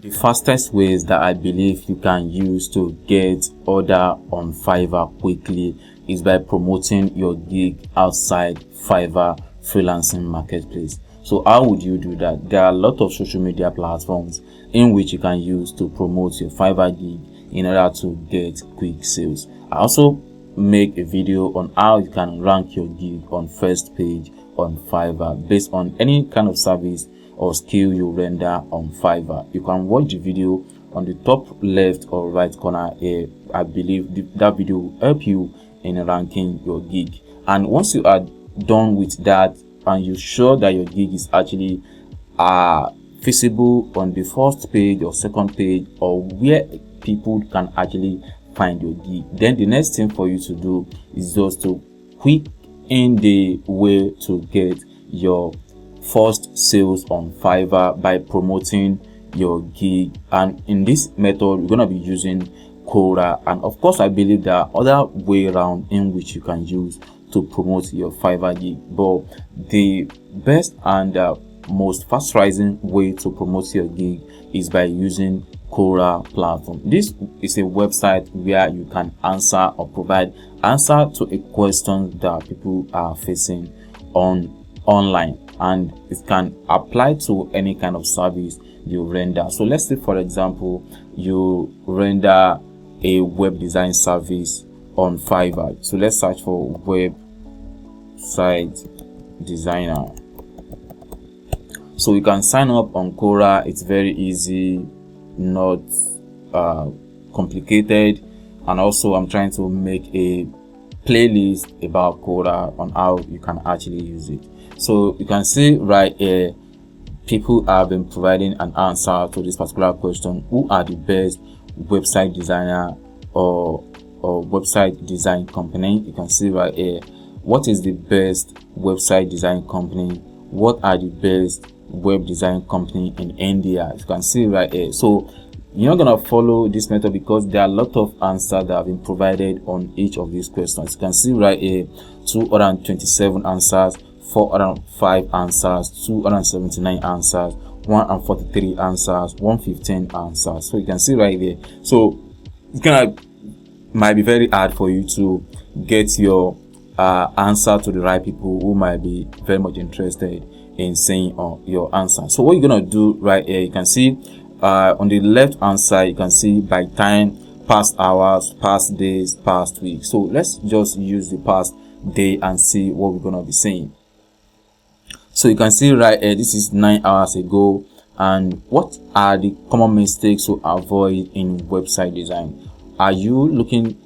The fastest ways that I believe you can use to get order on Fiverr quickly is by promoting your gig outside Fiverr freelancing marketplace. So how would you do that? There are a lot of social media platforms in which you can use to promote your Fiverr gig in order to get quick sales. I also make a video on how you can rank your gig on first page on Fiverr based on any kind of service or skill you render on Fiverr. You can watch the video on the top left or right corner here. I believe that video will help you in ranking your gig. And once you are done with that and you're sure that your gig is actually visible on the first page or second page or where people can actually find your gig, then the next thing for you to do is just to quick in the way to get your first sales on Fiverr by promoting your gig. And in this method we're going to be using Quora, and of course I believe there are other way around in which you can use to promote your Fiverr gig, but the best and most fast rising way to promote your gig is by using Quora platform. This is a website where you can answer or provide answer to a question that people are facing online, and it can apply to any kind of service you render. So let's say, for example, you render a web design service on Fiverr. So let's search for website designer. So you can sign up on Quora. It's very easy, not complicated. And also I'm trying to make a playlist about Quora on how you can actually use it. So you can see right here, people have been providing an answer to this particular question: who are the best website designer or website design company? You can see right here, what is the best website design company? What are the best web design company in India? You can see right here. So you're not gonna follow this method because there are a lot of answers that have been provided on each of these questions. You can see right here, 227 answers, 405 answers, 279 answers, 143 answers, 115 answers. So you can see right there. So it's might be very hard for you to get your answer to the right people who might be very much interested in seeing your answer. So what you're gonna do right here, you can see on the left hand side, you can see by time, past hours, past days, past weeks. So let's just use the past day and see what we're gonna be seeing. So you can see right here, this is 9 hours ago. And what are the common mistakes to avoid in website design? Are you looking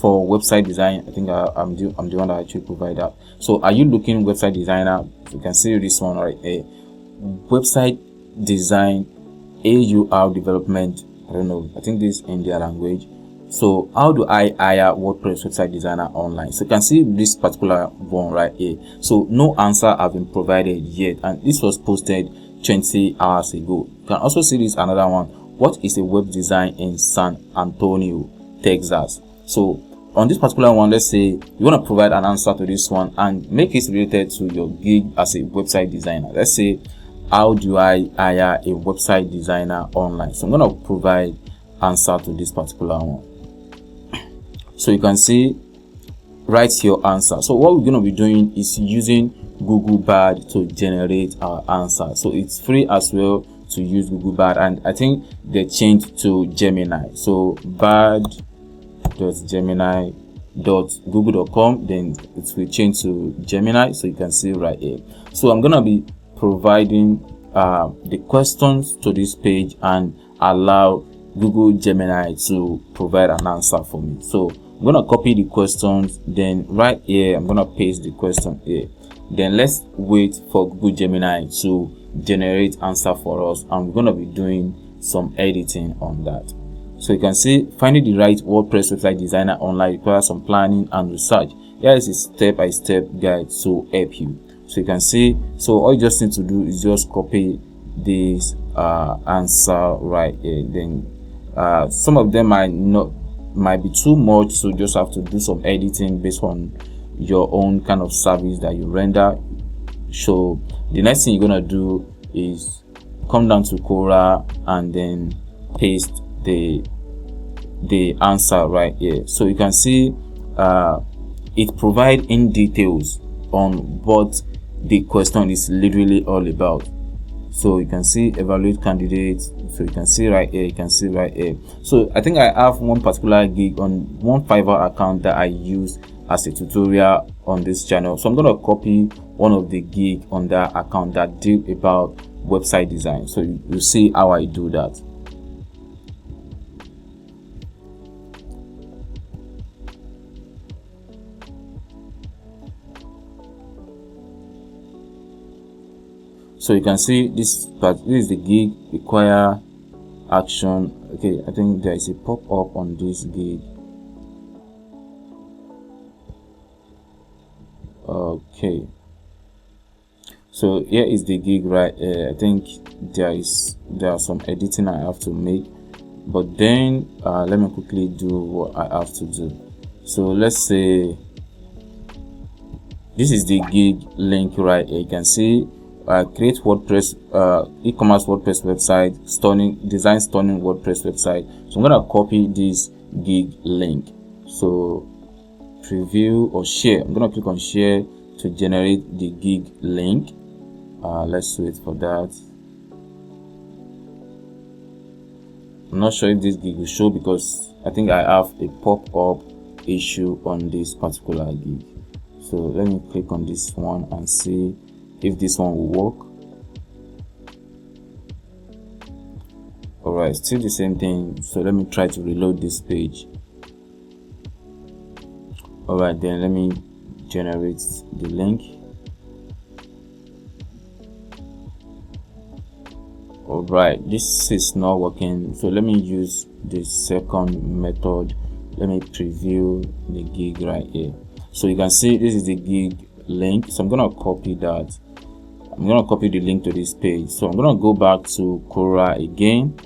for website design? I think I'm the one that actually provide that. So are you looking website designer? You can see this one right here, website design, AUR development. I don't know, I think this is India language. So how do I hire WordPress website designer online? So you can see this particular one right here. So no answer have been provided yet, and this was posted 20 hours ago. You can also see this another one. What is a web design in San Antonio, Texas? So on this particular one, let's say you want to provide an answer to this one and make it related to your gig as a website designer. Let's say, how do I hire a website designer online? So I'm going to provide answer to this particular one. So you can see, write your answer. So what we're going to be doing is using Google Bard to generate our answer. So it's free as well to use Google Bard, and I think they changed to Gemini. So bard.gemini.google.com, then it will change to Gemini. So you can see right here. So I'm going to be providing the questions to this page and allow Google Gemini to provide an answer for me. So I'm going to copy the questions, then right here I'm going to paste the question here. Then let's wait for Google Gemini to generate answer for us, and we're going to be doing some editing on that. So you can see, finding the right WordPress website designer online requires some planning and research. Here is a step-by-step guide to help you. So you can see, so all you just need to do is just copy this answer right here. Then some of them might be too much, so you just have to do some editing based on your own kind of service that you render. So the next thing you're gonna do is come down to Quora and then paste the answer right here. So you can see it provides in details on what the question is literally all about. So you can see evaluate candidates. So you can see right here, you can see right here. So I think I have one particular gig on one Fiverr account that I use as a tutorial on this channel. So I'm going to copy one of the gig on that account that deal about website design. So you see how I do that. So you can see this is the gig require action. Okay, I think there is a pop-up on this gig. Okay, so here is the gig right here. I think there are some editing I have to make, but then let me quickly do what I have to do. So let's say this is the gig link right here. You can see create WordPress e-commerce WordPress website, design stunning WordPress website. So I'm gonna copy this gig link. So preview or share. I'm gonna click on share to generate the gig link. Let's wait for that. I'm not sure if this gig will show because I think I have a pop-up issue on this particular gig. So let me click on this one and see if this one will work. Alright, still the same thing. So let me try to reload this page. Alright, then let me generate the link. Alright, this is not working, so let me use the second method. Let me preview the gig right here. So you can see this is the gig link. So I'm gonna copy that. I'm gonna copy the link to this page. So I'm gonna go back to Quora again.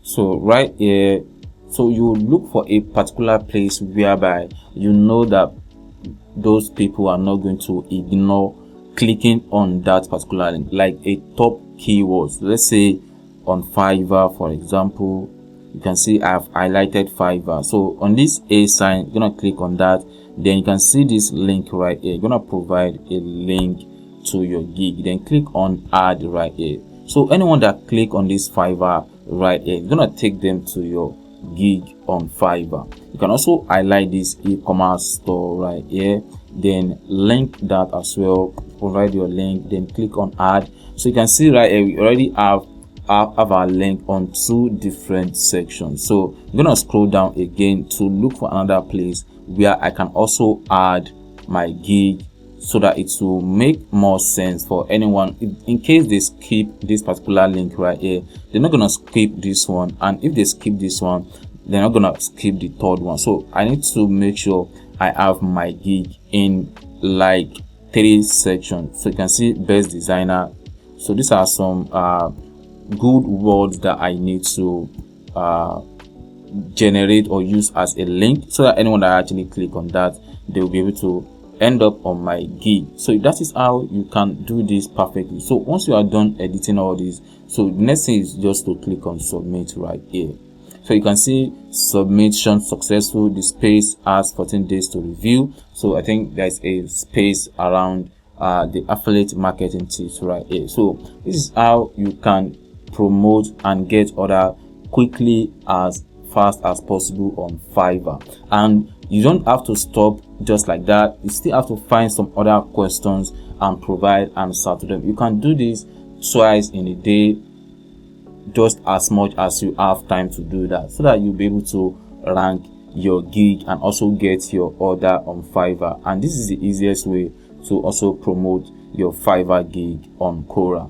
So right here, so you look for a particular place whereby you know that those people are not going to ignore clicking on that particular link, like a top keywords. Let's say on Fiverr, for example, you can see I've highlighted Fiverr. So on this A sign, you're gonna click on that. Then you can see this link right here. You're gonna provide a link to your gig, then click on add right here. So anyone that click on this Fiverr right here, it's gonna take them to your gig on Fiverr. You can also highlight this e-commerce store right here, then link that as well, provide your link, then click on add. So you can see right here we already have our link on two different sections. So I'm gonna scroll down again to look for another place where I can also add my gig, so that it will make more sense for anyone. In case they skip this particular link right here, they're not gonna skip this one, and if they skip this one, they're not gonna skip the third one. So I need to make sure I have my gig in like 3 sections. So you can see best designer. So these are some good words that I need to generate or use as a link, so that anyone that actually click on that, they will be able to end up on my gig. So that is how you can do this perfectly. So once you are done editing all this, so the next thing is just to click on submit right here. So you can see submission successful. The space has 14 days to review. So I think there's a space around the affiliate marketing tips right here. So this is how you can promote and get order quickly as fast as possible on Fiverr. And you don't have to stop just like that. You still have to find some other questions and provide answer to them. You can do this twice in a day, just as much as you have time to do that, so that you'll be able to rank your gig and also get your order on Fiverr. And this is the easiest way to also promote your Fiverr gig on Quora.